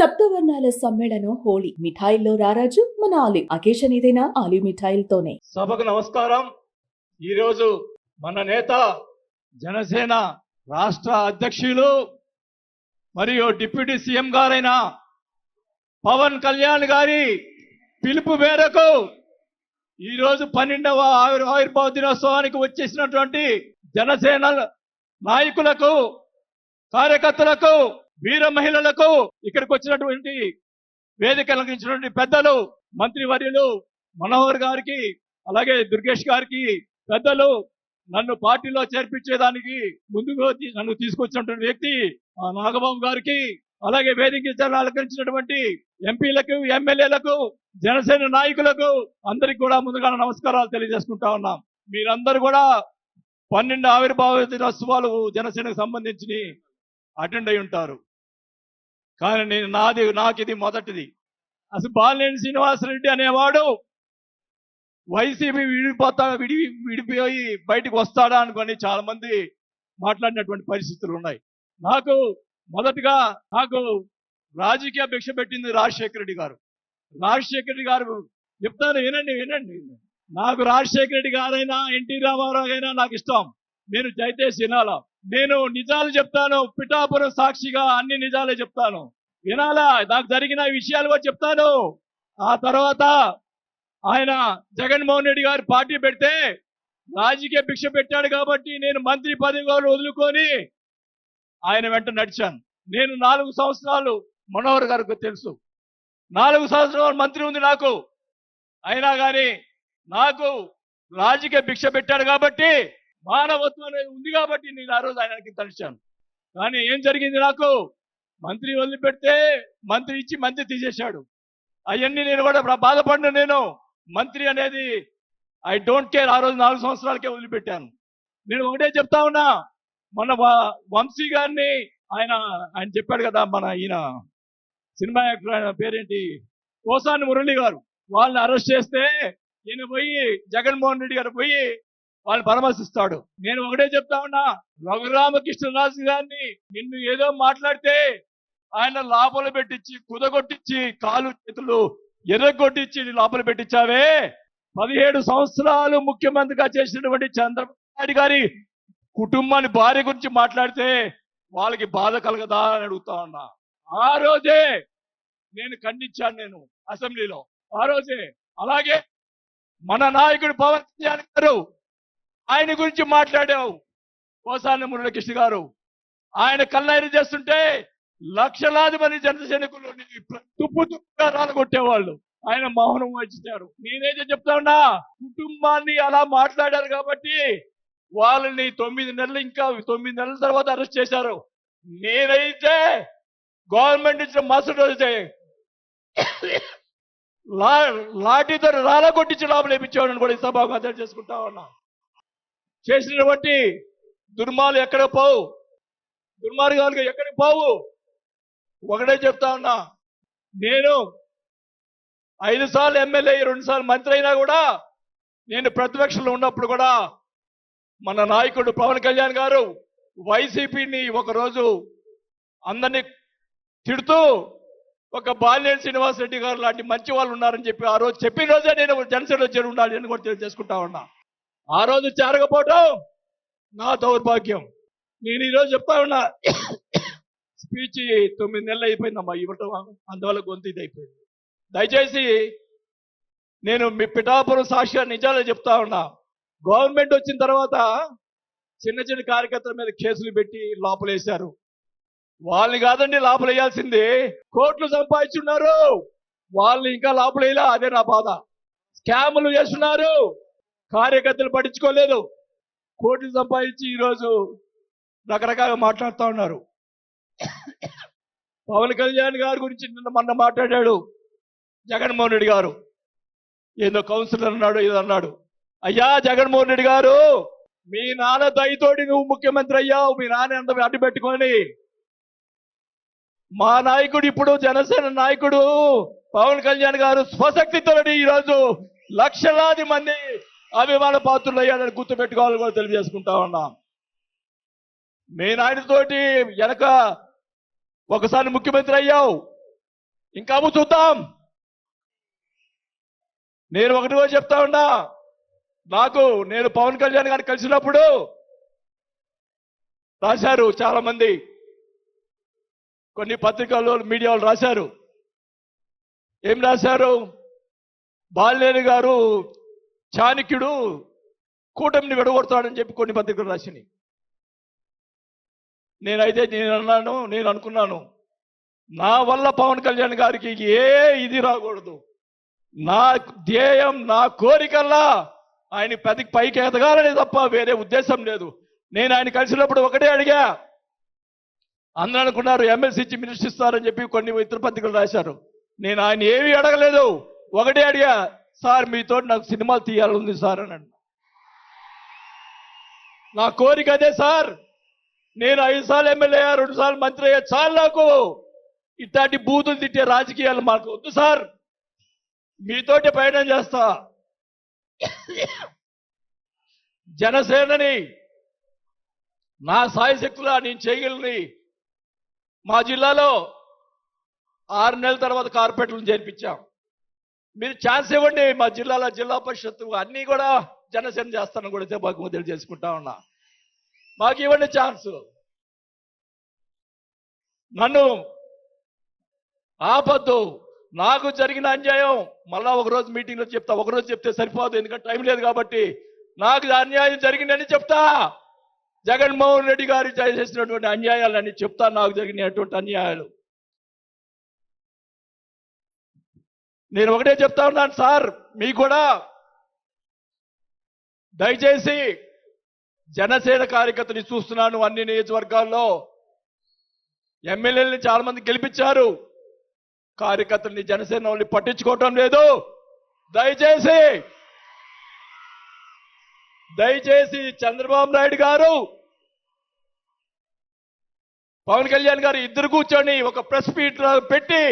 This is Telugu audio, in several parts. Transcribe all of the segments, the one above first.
సప్తవర్ణాల సమ్మేళనం హోళీ మిఠాయిల్లో రారాజు మన ఆలివ్. అకేషన్ ఏదైనా ఆలివ్ మిఠాయిలతోనే. సభకు నమస్కారం. ఈరోజు మన నేత జనసేన రాష్ట్ర అధ్యక్షులు మరియు డిప్యూటీ సీఎం గారైన పవన్ కళ్యాణ్ గారి పిలుపు మేరకు ఈరోజు 12వ ఆవిర్భావ దినోత్సవానికి వచ్చేసినటువంటి జనసేన నాయకులకు, కార్యకర్తలకు, వీర మహిళలకు, ఇక్కడికి వచ్చినటువంటి వేదిక అలంకరించినటువంటి పెద్దలు, మంత్రివర్యులు మనోహర్ గారికి, అలాగే దుర్గేష్ గారికి, పెద్దలు, నన్ను పార్టీలో చేర్పించేదానికి ముందుకు నన్ను తీసుకొచ్చినటువంటి వ్యక్తి నాగబాబు గారికి, అలాగే వేదిక అలంకరించినటువంటి ఎంపీలకు, ఎమ్మెల్యేలకు, జనసేన నాయకులకు అందరికి కూడా ముందుగా నమస్కారాలు తెలియజేసుకుంటా ఉన్నాం. మీరందరూ కూడా 12 ఆవిర్భావ దినోత్సవాలు జనసేనకు సంబంధించి అటెండ్ అయి ఉంటారు. కానీ నాకు ఇది మొదటిది. అసలు బాలినేని శ్రీనివాసరెడ్డి అనేవాడు వైసీపీ విడిపోయి బయటకు వస్తాడా అనుకొని చాలా మంది మాట్లాడినటువంటి పరిస్థితులు ఉన్నాయి. మొదటిగా నాకు రాజకీయ భిక్ష పెట్టింది రాజశేఖర రెడ్డి గారు. రాజశేఖర రెడ్డి గారు చెప్తాను, వినండి. నాకు రాజశేఖర రెడ్డి గారైనా, ఎన్టీ రామారావు అయినా నాకు ఇష్టం. నేను దయచేసి వినాలా. నేను నిజాలు చెప్తాను, పిఠాపురం సాక్షిగా అన్ని నిజాలే చెప్తాను, వినాలా. నాకు జరిగిన విషయాలు కూడా చెప్తాను. ఆ తర్వాత ఆయన జగన్మోహన్ రెడ్డి గారు పార్టీ పెడితే రాజకీయ భిక్ష పెట్టాడు కాబట్టి నేను మంత్రి పదవి వదులుకొని ఆయన వెంట నడిచాను. నేను 4 సంవత్సరాలు, మనోహర్ గారికి తెలుసు, 4 సంవత్సరాలు మంత్రి ఉంది నాకు. అయినా కానీ నాకు రాజకీయ భిక్ష పెట్టాడు కాబట్టి, మానవత్వం అనేది ఉంది కాబట్టి నేను ఆ రోజు ఆయనకి తలిచాను. కానీ ఏం జరిగింది, నాకు మంత్రి వదిలిపెడితే మంత్రి ఇచ్చి మంత్రి తీసేశాడు. అవన్నీ నేను కూడా బాధపడిన. నేను మంత్రి అనేది ఐ డోంట్ కేర్. ఆ రోజు 4 సంవత్సరాలకే వదిలిపెట్టాను. నేను ఒకటే చెప్తా ఉన్నా, మన వంశీ గారిని ఆయన చెప్పాడు కదా, మన ఈయన సినిమా యాక్టర్, ఆయన పేరేంటి, కోసాని మురళి గారు, వాళ్ళని అరెస్ట్ చేస్తే ఈయన పోయి జగన్మోహన్ రెడ్డి గారు పోయి వాళ్ళు పరామర్శిస్తాడు. నేను ఒకటే చెప్తా ఉన్నా, రఘురామకృష్ణరాజు గారిని నిన్ను ఏదో మాట్లాడితే ఆయన లోపల పెట్టించి, కుదగొట్టించి, కాలు చేతులు ఎర్రగొట్టించి లోపల పెట్టించావే. 17 సంవత్సరాలు ముఖ్యమంత్రిగా చేసినటువంటి చంద్రబాబు నాయుడు గారి కుటుంబాన్ని, భార్య గురించి మాట్లాడితే వాళ్ళకి బాధ కలగదా అని అడుగుతా ఉన్నా. ఆ రోజే నేను ఖండించాను, నేను అసెంబ్లీలో ఆ రోజే. అలాగే మన నాయకుడు పవన్ కళ్యాణ్ గారు, ఆయన గురించి మాట్లాడావు. కోసాని మురళీకృష్ణ గారు ఆయన కళ్ళైన చేస్తుంటే లక్షలాది మంది జన సైనికులు తుప్పుగా రాలగొట్టేవాళ్ళు. ఆయన మౌనం వహించారు. నేనైతే చెప్తా ఉన్నా, కుటుంబాన్ని అలా మాట్లాడారు కాబట్టి వాళ్ళని 9 నెలలు, ఇంకా 9 నెలల తర్వాత అరెస్ట్ చేశారు. నేనైతే గవర్నమెంట్ ఇచ్చిన మరుసటి రోజే లాఠీతో రాలగొట్టించి లోపల వేయించేవాడిని కూడా ఈ సభకు అర్థం చేసుకుంటా ఉన్నా. చేసినటువంటి దుర్మార్గాలు ఎక్కడికి పోవు. ఒకటే చెప్తా ఉన్నా, నేను 5 సార్లు ఎమ్మెల్యే, 2 సార్లు మంత్రి అయినా కూడా, నేను ప్రతిపక్షంలో ఉన్నప్పుడు కూడా మన నాయకుడు పవన్ కళ్యాణ్ గారు వైసీపీని ఒకరోజు అందరినీ తిడుతూ, ఒక బాలినేని శ్రీనివాసరెడ్డి గారు లాంటి మంచి వాళ్ళు ఉన్నారని చెప్పి ఆ రోజు చెప్పిన రోజే నేను జనసేనలో చేరి ఉండాలి అని కూడా తెలియజేసుకుంటా ఉన్నా. ఆ రోజు చేరకపోవటం నా దౌర్భాగ్యం. నేను ఈరోజు చెప్తా ఉన్నా, స్పీచ్ 9 నెలలు అయిపోయిందమ్మా ఇవ్వటం, అందువల్ల గొంతు ఇది అయిపోయింది. దయచేసి నేను మీ పిఠాపురం సాక్షిగా నిజాలే చెప్తా ఉన్నా. గవర్నమెంట్ వచ్చిన తర్వాత చిన్న కార్యకర్తల మీద కేసులు పెట్టి లోపలేశారు. వాళ్ళని కాదండి లోపలేయాల్సింది, కోట్లు సంపాదించున్నారు, వాళ్ళని ఇంకా లోపలేలా. అదే నా బాధ. స్కాములు చేస్తున్నారు, కార్యకర్తలు పట్టించుకోలేదు, కోట్లు సంపాదించి ఈరోజు రకరకాలుగా మాట్లాడుతూ ఉన్నారు. పవన్ కళ్యాణ్ గారి గురించి మొన్న మాట్లాడాడు జగన్మోహన్ రెడ్డి గారు, ఏదో కౌన్సిలర్ అన్నాడు, ఏదో అన్నాడు. అయ్యా జగన్మోహన్ రెడ్డి గారు, మీ నాన్న దయతోటి నువ్వు ముఖ్యమంత్రి అయ్యావు, మీ నాన్న అంత అడ్డు పెట్టుకొని. మా నాయకుడు, ఇప్పుడు జనసేన నాయకుడు పవన్ కళ్యాణ్ గారు స్వశక్తితో ఈరోజు లక్షలాది మంది అభిమాన పాత్రులు అయ్యాడని గుర్తు పెట్టుకోవాలని కూడా తెలియజేసుకుంటా ఉన్నాం. మీ నాయనతోటి వెనక ఒకసారి ముఖ్యమంత్రి అయ్యావు, ఇంకా చూద్దాం. నేను ఒకటి రోజు చెప్తా ఉన్నా, నేను పవన్ కళ్యాణ్ గారిని కలిసినప్పుడు రాశారు చాలా మంది, కొన్ని పత్రికల్లో మీడియాలో రాశారు. ఏం రాశారు? బాలినేని గారు చాణక్యుడు కూటమిని విడగొడతాడని చెప్పి కొన్ని పత్రికలు రాసినాయి. నేను అనుకున్నాను, నా వల్ల పవన్ కళ్యాణ్ గారికి ఇది రాకూడదు. నా ధ్యేయం, నా కోరికల్లా ఆయన పైకి ఎదగాలని తప్ప వేరే ఉద్దేశం లేదు. నేను ఆయన కలిసినప్పుడు ఒకటే అడిగా, అందరూ అనుకున్నారు ఎమ్మెల్సీ ఇచ్చి మినిస్టర్ ఇస్తారని చెప్పి కొన్ని ఇతర పత్రికలు రాశారు. నేను ఆయన ఏమీ అడగలేదు, ఒకటే అడిగా, సార్ మీతో నాకు సినిమాలు తీయాలని సార్ అని. నా కోరిక అదే సార్. నేను 5 సార్లు ఎమ్మెల్యే అయ్యా, 2 సార్లు మంత్రి అయ్యా, చాలు నాకు. ఇట్లాంటి బూతులు తిట్టే రాజకీయాలు మాకు వద్దు సార్, మీతోటి ప్రయాణం చేస్తా. జనసేనని నా సాయశక్తులా నేను చేయగలని మా జిల్లాలో 6 నెలల తర్వాత కార్పొరేట్లను చేర్పించాం. మీరు ఛాన్స్ ఇవ్వండి, మా జిల్లాలో జిల్లా పరిషత్తు అన్నీ కూడా జనసేన చేస్తానని కూడా మాకు తెలియజేసుకుంటా ఉన్నా. మాకు ఇవ్వండి ఛాన్స్. నన్ను ఆపద్దు. నాకు జరిగిన అన్యాయం మళ్ళా ఒకరోజు మీటింగ్లో చెప్తా. ఒకరోజు చెప్తే సరిపోదు, ఎందుకంటే టైం లేదు కాబట్టి. నాకు అన్యాయం జరిగిందని చెప్తా. జగన్మోహన్ రెడ్డి గారు చేసినటువంటి అన్యాయాలని చెప్తా, నాకు జరిగినటువంటి అన్యాయాలు. నేను ఒకటే చెప్తా ఉన్నాను సార్, మీకు కూడా దయచేసి జనసేన కార్యకర్తని చూస్తున్నాను. అన్ని నియోజకవర్గాల్లో ఎమ్మెల్యేలని చాలా మంది గెలిపించారు, కార్యకర్తల్ని జనసేన వాళ్ళని పట్టించుకోవటం లేదు. దయచేసి చంద్రబాబు నాయుడు గారు, పవన్ కళ్యాణ్ గారు ఇద్దరు కూర్చొని ఒక ప్రెస్ మీట్ పెట్టి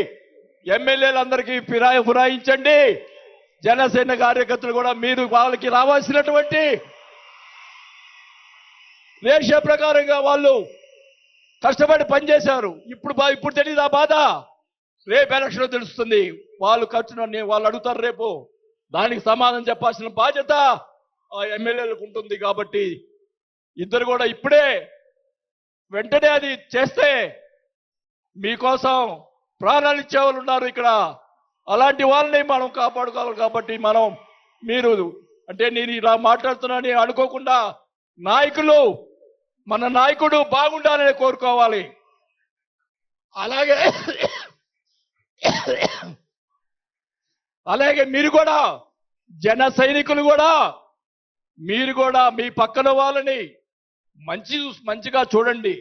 ఎమ్మెల్యేలందరికీ ఫిరాయించండి. జనసేన కార్యకర్తలు కూడా మీరు వాళ్ళకి రావాల్సినటువంటి రేషియో ప్రకారంగా వాళ్ళు కష్టపడి పనిచేశారు. ఇప్పుడు తెలియదు ఆ బాధ. రేపు ఎలక్షన్ తెలుస్తుంది. వాళ్ళు వాళ్ళు అడుగుతారు రేపు, దానికి సమాధానం చెప్పాల్సిన బాధ్యత ఆ ఎమ్మెల్యేలకు ఉంటుంది. కాబట్టి ఇద్దరు కూడా ఇప్పుడే వెంటనే అది చేస్తే మీకోసం ప్రాణాలు ఇచ్చేవాళ్ళు ఉన్నారు ఇక్కడ. అలాంటి వాళ్ళని మనం కాపాడుకోవాలి. కాబట్టి నేను ఇలా మాట్లాడుతున్నానని అనుకోకుండా, మన నాయకుడు బాగుండాలని కోరుకోవాలి. అలాగే మీరు కూడా, జన సైనికులు కూడా, మీరు కూడా మీ పక్కన వాళ్ళని మంచిగా చూడండి.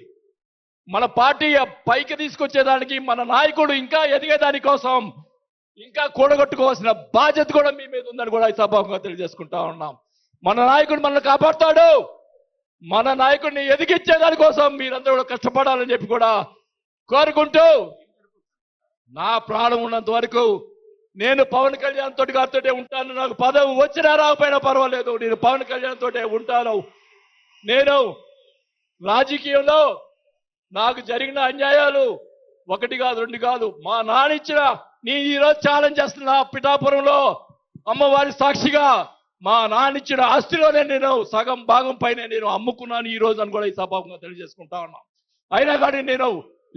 మన పార్టీ పైకి తీసుకొచ్చేదానికి, మన నాయకుడు ఇంకా ఎదిగేదాని కోసం ఇంకా కూడగొట్టుకోవాల్సిన బాధ్యత కూడా మీ మీద ఉందని కూడా ఈ సభాముఖంగా తెలియజేసుకుంటా ఉన్నాం. మన నాయకుడు మనల్ని కాపాడుతాడు. మన నాయకుడిని ఎదిగించేదాని కోసం మీరందరూ కూడా కష్టపడాలని చెప్పి కూడా కోరుకుంటూ, నా ప్రాణం ఉన్నంత వరకు నేను పవన్ కళ్యాణ్ తోటి గారితోటే ఉంటాను. నాకు పదవి వచ్చినా రాకపోయినా పర్వాలేదు, నేను పవన్ కళ్యాణ్ తోటే ఉంటాను. నేను రాజకీయంలో నాకు జరిగిన అన్యాయాలు 1 కాదు 2 కాదు, మా నాన్న ఇచ్చిన, నేను ఈరోజు ఛాలెంజ్ చేస్తున్నా, పిఠాపురంలో అమ్మవారి సాక్షిగా మా నాన్న ఇచ్చిన ఆస్తిలోనే నేను సగం భాగం పైన నేను అమ్ముకున్నాను ఈ రోజు అని కూడా ఈ సభాముఖంగా తెలియజేసుకుంటా ఉన్నాం. అయినా కానీ నేను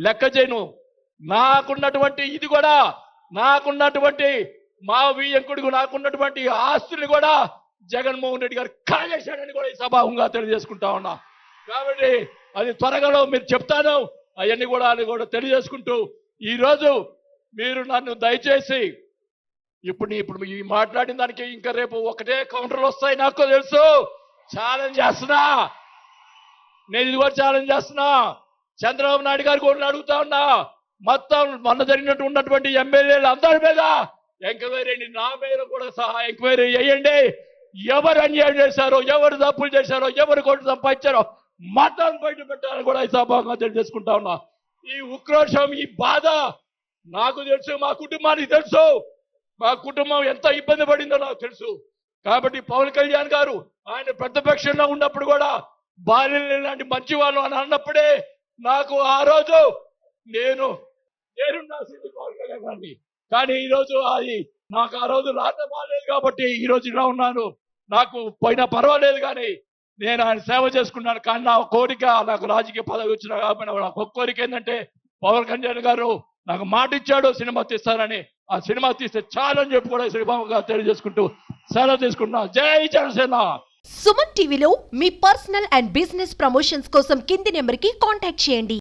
లెక్క చేయను. నాకున్నటువంటి ఇది కూడా, నాకున్నటువంటి మా వియ్యంకుడికి నాకున్నటువంటి ఆస్తులు కూడా జగన్మోహన్ రెడ్డి గారు కాజేశాడని కూడా ఈ సభాముఖంగా తెలియజేసుకుంటా ఉన్నా. కాబట్టి అది త్వరగా మీరు చెప్తాను, అవన్నీ కూడా తెలియజేసుకుంటూ, ఈరోజు మీరు నన్ను దయచేసి ఇప్పుడు ఈ మాట్లాడిన దానికి ఇంకా రేపు ఒకటే కౌంటర్లు వస్తాయి నాకు తెలుసు. ఛాలెంజ్ చేస్తున్నా, నేను ఇది కూడా ఛాలెంజ్ చేస్తున్నా. చంద్రబాబు నాయుడు గారు కూడా అడుగుతా ఉన్నా, మొత్తం మొన్న ఉన్నటువంటి ఎమ్మెల్యేలు అందరి మీద ఎంక్వైరీ, నా మీద కూడా సహా ఎంక్వైరీ చేయండి. ఎవరు అన్యాయం చేశారో, ఎవరు తప్పులు చేశారో, ఎవరు కోట్లు సంపాదించారో మొత్తం బయట పెట్టాలని కూడా ఈ సభాగా తెలియజేసుకుంటా ఉన్నా. ఈ ఉక్రోషం, ఈ బాధ నాకు తెలుసు, మా కుటుంబానికి తెలుసు. మా కుటుంబం ఎంత ఇబ్బంది పడిందో నాకు తెలుసు. కాబట్టి పవన్ కళ్యాణ్ గారు ఆయన ప్రతిపక్షంలో ఉన్నప్పుడు కూడా బాల్యం లాంటి మంచి వాళ్ళు అని అన్నప్పుడే నాకు ఆ రోజు నేను నేనుండాల్సింది పవన్ కళ్యాణ్ గారిని. కానీ ఈరోజు అది నాకు ఆ రోజు రాత బాగాలేదు కాబట్టి ఈ రోజు ఇలా ఉన్నాను. నాకు పోయినా పర్వాలేదు కానీ నేను ఆయన సేవ చేసుకున్నాను. కానీ నా కోరిక, నాకు రాజకీయ పదవి వచ్చినా కాబట్టి నాకు ఒక కోరిక ఏంటంటే పవన్ కళ్యాణ్ గారు నాకు మాట ఇచ్చాడు సినిమా తీస్తానని. ఆ సినిమా తీస్తే చాలని చెప్పి కూడా శ్రీబాబుగా తెలియజేసుకుంటూ సెలవు తీసుకుంటున్నా. జై జనసేన. సుమన్ టీవీలో మీ పర్సనల్ అండ్ బిజినెస్ ప్రమోషన్స్ కోసం కింది నెంబర్కి కాంటాక్ట్ చేయండి.